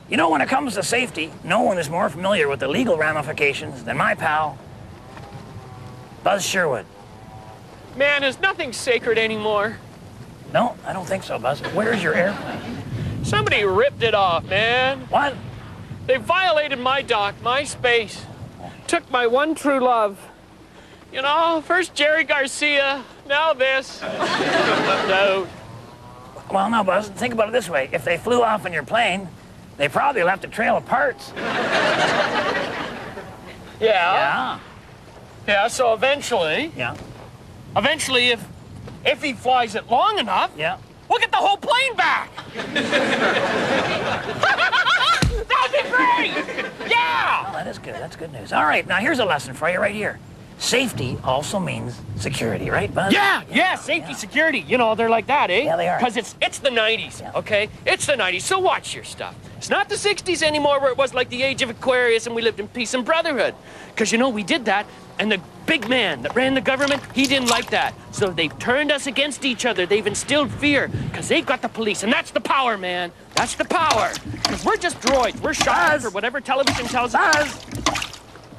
You know, when it comes to safety, no one is more familiar with the legal ramifications than my pal, Buzz Sherwood. Man, is nothing sacred anymore. No, I don't think so, Buzz. Where's your airplane? Somebody ripped it off, man. What? They violated my dock, my space. Took my one true love. You know, first Jerry Garcia, now this. No. Well, no, Buzz, think about it this way. If they flew off in your plane, they probably left a trail of parts. Yeah. Yeah, so eventually, Yeah. if he flies it long enough, Yeah. we'll get the whole plane back. That'd be great! Yeah! Oh, that is good. That's good news. All right, now here's a lesson for you right here. Safety also means security, right, Buzz? Yeah, safety, security. You know, they're like that, eh? Yeah, they are. Because it's the 90s, Yeah. okay? It's the 90s, so watch your stuff. It's not the 60s anymore where it was like the age of Aquarius and we lived in peace and brotherhood. Because, you know, we did that, and the big man that ran the government, he didn't like that. So they've turned us against each other. They've instilled fear, because they've got the police, and that's the power, man. That's the power. Because we're just droids. We're shots or whatever television tells us. Buzz!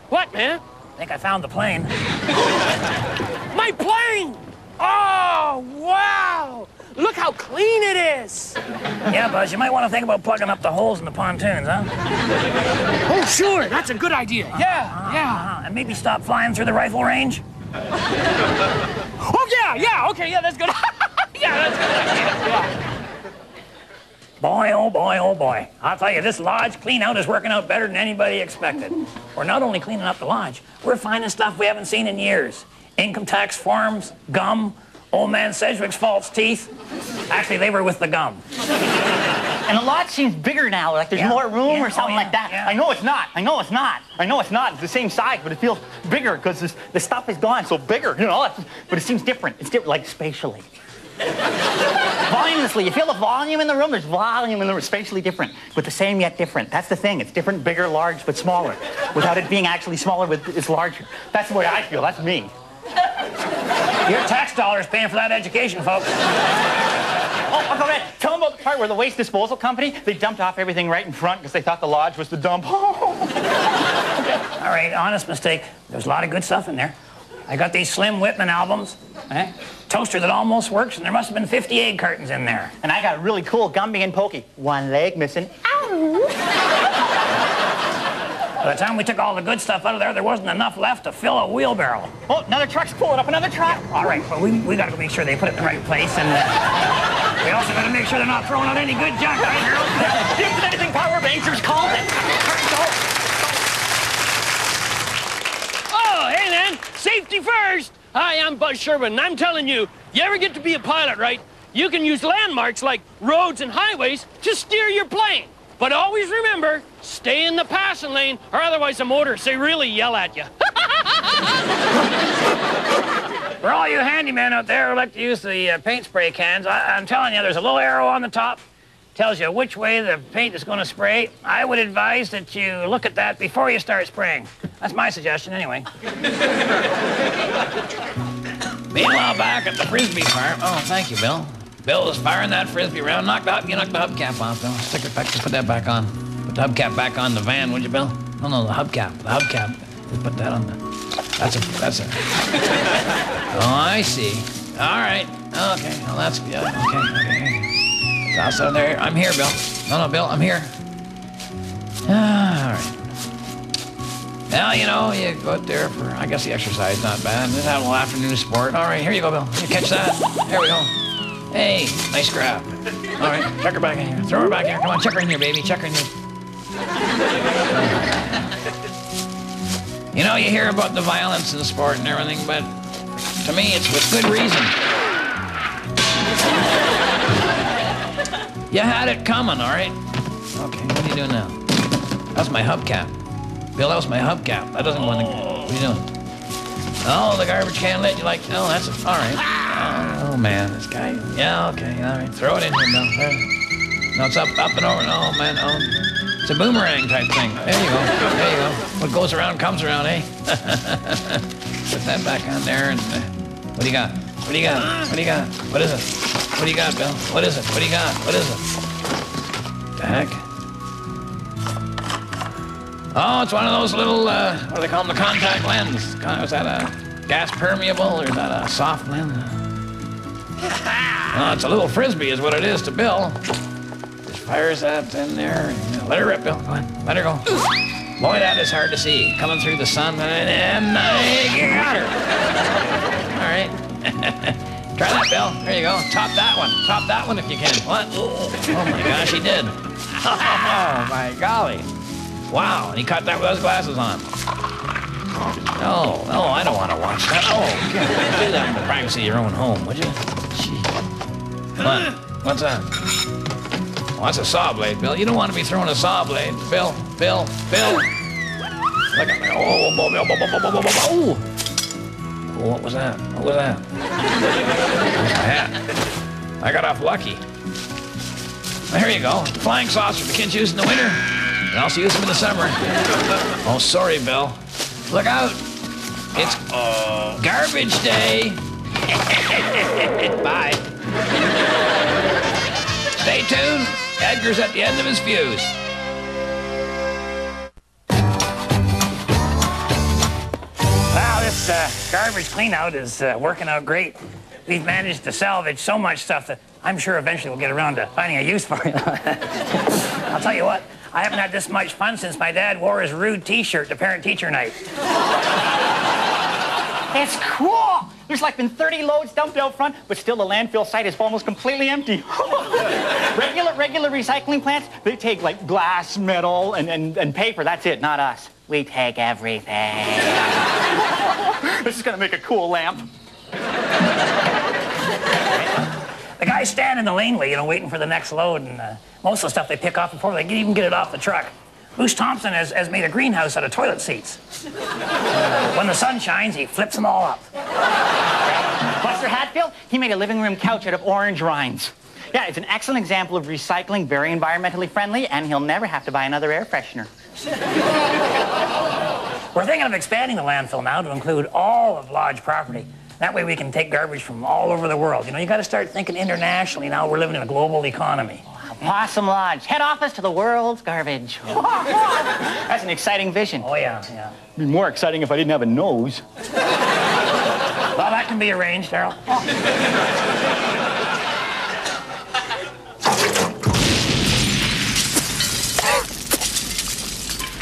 What, man? I think I found the plane. My plane! Oh, wow! Look how clean it is! Yeah, Buzz, you might want to think about plugging up the holes in the pontoons, huh? Oh, sure, that's a good idea. Yeah. And maybe stop flying through the rifle range. Oh, yeah, okay, yeah, that's good. Yeah, that's a good idea, yeah. Boy, oh boy, oh boy. I'll tell you, this lodge clean out is working out better than anybody expected. We're not only cleaning up the lodge, we're finding stuff we haven't seen in years. Income tax forms, gum, old man Sedgwick's false teeth. Actually, they were with the gum. And the lot seems bigger now, like there's more room or something like that. Yeah. I know it's not. It's the same size, but it feels bigger because the stuff is gone, so bigger, you know. But it seems different. It's different, like spatially. Voluminously, you feel the volume in the room? There's volume in the room, spatially different, but the same yet different. That's the thing. It's different, bigger, large, but smaller. Without it being actually smaller, but it's larger. That's the way I feel. That's me. Your tax dollars paying for that education, folks. Oh, Uncle Red, tell them about the part where the waste disposal company, they dumped off everything right in front because they thought the lodge was the dump. All right, honest mistake. There's a lot of good stuff in there. I got these Slim Whitman albums, toaster that almost works, and there must have been 50 egg cartons in there. And I got a really cool Gumby and Pokey. One leg missing. Ow! By the time we took all the good stuff out of there, there wasn't enough left to fill a wheelbarrow. Oh, another truck's pulling up, another truck. All right, but we got to make sure they put it in the right place, and we also got to make sure they're not throwing out any good junk, right, Harold? If anything, Power Rangers called it. Oh, hey, man, safety first. Hi, I'm Buzz Sherwood, and I'm telling you, you ever get to be a pilot, right? You can use landmarks like roads and highways to steer your plane. But always remember, stay in the passing lane, or otherwise the motorists, they really yell at you. For all you handymen out there who like to use the paint spray cans, I'm telling you, there's a little arrow on the top. Tells you which way the paint is going to spray. I would advise that you look at that before you start spraying. That's my suggestion, anyway. Meanwhile, back at the Frisbee farm. Oh, thank you, Bill. Bill was firing that Frisbee around. You knocked the hubcap off, Bill. Stick it back. Just put that back on. Put the hubcap back on the van, would you, Bill? No, the hubcap. The hubcap. Just put that on the... That's a... Oh, I see. All right. Okay. Well, that's good. Okay. Also there. I'm here, Bill. No, Bill, I'm here. All right. Now, you know, you go out there for, I guess the exercise, not bad. Just have a little afternoon sport. All right, here you go, Bill. You catch that. There we go. Hey, nice grab. All right, chuck her back in here. Throw her back in here. Come on, chuck her in here, baby. Chuck her in here. You know, you hear about the violence in sport and everything, but to me, it's with good reason. You had it coming, all right? Okay, what are you doing now? That's my hubcap. Bill, that was my hubcap. That doesn't want to... What are you doing? Oh, the garbage can lid. You like... Oh, that's... All right. Oh, man, this guy... Yeah, okay, all right. Throw it in here, Bill. There. No, it's up and over. Oh, man, oh. It's a boomerang type thing. There you go. There you go. What goes around comes around, eh? Put that back on there and... what do you got? What do you got? What do you got? What is it? What do you got, Bill? What is it? What do you got? What is it? The heck? Oh, it's one of those little, what do they call them, the contact lens. Is that a gas permeable or is that a soft lens? Oh, it's a little Frisbee is what it is to Bill. Just fires that in there. Let her rip, Bill. Go on, let her go. Boy, that is hard to see. Coming through the sun, and I got her. All right. Try that, Bill. There you go. Top that one. Top that one if you can. What? Oh my gosh, he did. Oh my golly. Wow, and he caught that with those glasses on. No, I don't want to watch that. Oh, do that in the privacy of your own home, would you? Gee. What? What's that? Oh, that's a saw blade, Bill. You don't want to be throwing a saw blade. Bill. Look at me. Oh, what was that? What was that? That's my hat. I got off lucky. Well, here you go. Flying saucer the kids use in the winter. They also use them in the summer. Oh, sorry, Bill. Look out. It's garbage day. Bye. Stay tuned. Edgar's at the end of his fuse. Wow, this garbage clean-out is working out great. We've managed to salvage so much stuff that I'm sure eventually we'll get around to finding a use for it. I'll tell you what, I haven't had this much fun since my dad wore his rude T-shirt to parent-teacher night. It's cool. There's like been 30 loads dumped out front, but still the landfill site is almost completely empty. regular recycling plants, they take like glass, metal, and paper. That's it, not us. We take everything. This is gonna make a cool lamp. The guys stand in the laneway, waiting for the next load, and most of the stuff they pick off before they can even get it off the truck. Moose Thompson has made a greenhouse out of toilet seats. When the sun shines, he flips them all up. Buster Hatfield, he made a living room couch out of orange rinds. Yeah, it's an excellent example of recycling, very environmentally friendly, and he'll never have to buy another air freshener. We're thinking of expanding the landfill now to include all of Lodge property. That way we can take garbage from all over the world. You got to start thinking internationally now. We're living in a global economy. Possum Lodge, head office to the world's garbage. That's an exciting vision. Oh, yeah. It'd be more exciting if I didn't have a nose. Well, that can be arranged, Darryl.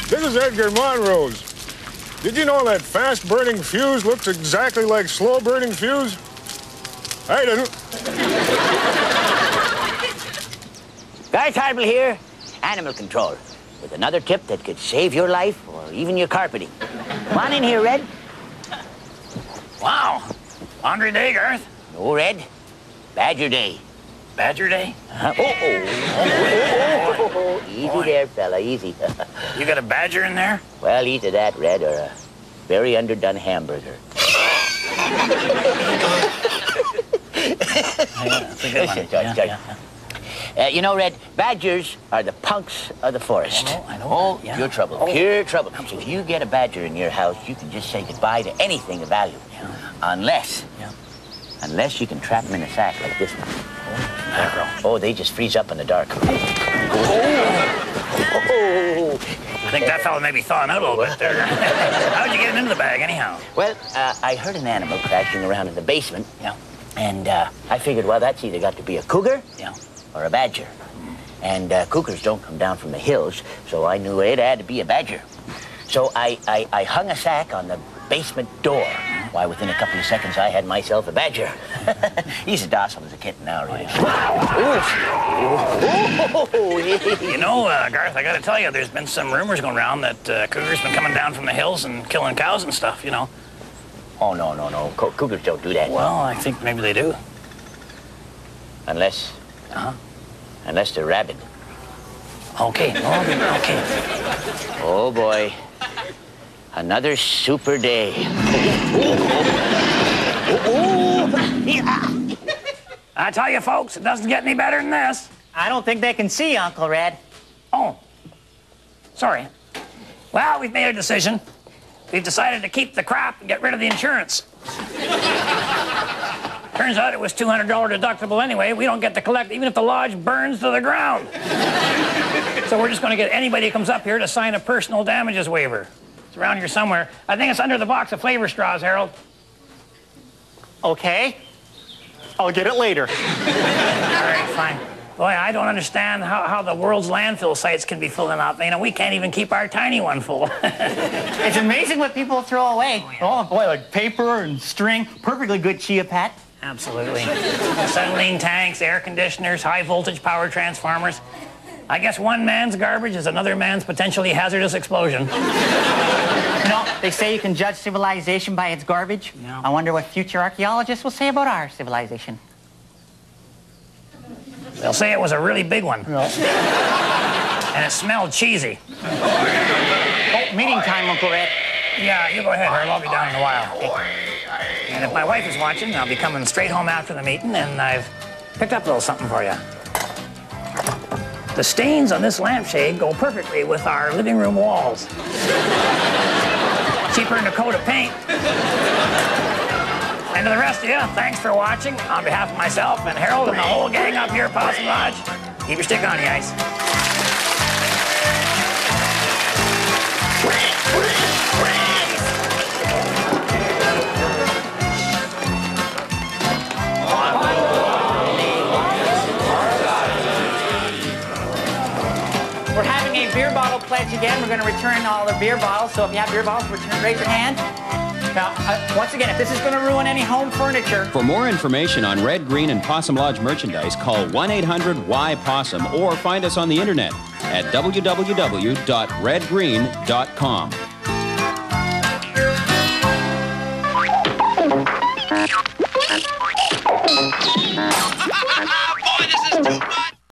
This is Edgar Monrose. Did you know that fast-burning fuse looks exactly like slow-burning fuse? I didn't. Guy Tarbell here, Animal Control, with another tip that could save your life or even your carpeting. Come on in here, Red. Wow. Laundry day, Garth? No, Red. Badger Day. Badger day? Easy there, fella, easy. You got a badger in there? Well, either that, Red, or a very underdone hamburger. That's a good one. Red, badgers are the punks of the forest. I know. Oh, Yeah. pure trouble, pure trouble. If you get a badger in your house, you can just say goodbye to anything of value. Yeah. Unless you can trap them in a sack like this one. Mackerel. Oh, they just freeze up in the dark. I think that fella may be thawing out a little bit there. How'd you get him into the bag, anyhow? Well, I heard an animal crashing around in the basement. Yeah. And I figured, well, that's either got to be a cougar Yeah. or a badger. And cougars don't come down from the hills, so I knew it had to be a badger. So I hung a sack on the basement door. Why, within a couple of seconds, I had myself a badger. He's as docile as a kitten now, really. Garth, I gotta tell you, there's been some rumors going around that cougars been coming down from the hills and killing cows and stuff, Oh, no. Cougars don't do that. Well, I think maybe they do. Unless they're rabid. Okay. Okay. Oh, boy. Another super day. I tell you, folks, it doesn't get any better than this. I don't think they can see, Uncle Red. Oh, sorry. Well, we've made a decision. We've decided to keep the crop and get rid of the insurance. Turns out it was $200 deductible anyway. We don't get to collect even if the lodge burns to the ground. So we're just going to get anybody who comes up here to sign a personal damages waiver. It's around here somewhere. I think it's under the box of flavor straws, Harold. Okay. I'll get it later. All right, fine. Boy, I don't understand how the world's landfill sites can be filling up. You know, we can't even keep our tiny one full. It's amazing what people throw away. Oh, boy, like paper and string. Perfectly good chia pet. Absolutely. Acetylene tanks, air conditioners, high voltage power transformers. I guess one man's garbage is another man's potentially hazardous explosion. You know, they say you can judge civilization by its garbage. Yeah. I wonder what future archaeologists will say about our civilization. They'll say it was a really big one. And it smelled cheesy. Oh, meeting time, Uncle Red. Yeah, you go ahead, Harold. I'll be down in a while. And if my wife is watching, I'll be coming straight home after the meeting, and I've picked up a little something for you. The stains on this lampshade go perfectly with our living room walls. Cheaper than a coat of paint. And to the rest of you, thanks for watching. On behalf of myself and Harold and the whole gang up here at Possum Lodge, keep your stick on the ice. We're having a beer bottle pledge again. We're going to return all the beer bottles. So if you have beer bottles, raise your hand. Now, once again, if this is going to ruin any home furniture... For more information on Red, Green, and Possum Lodge merchandise, call 1-800-Y-POSSUM or find us on the internet at www.redgreen.com. Boy, this is too much!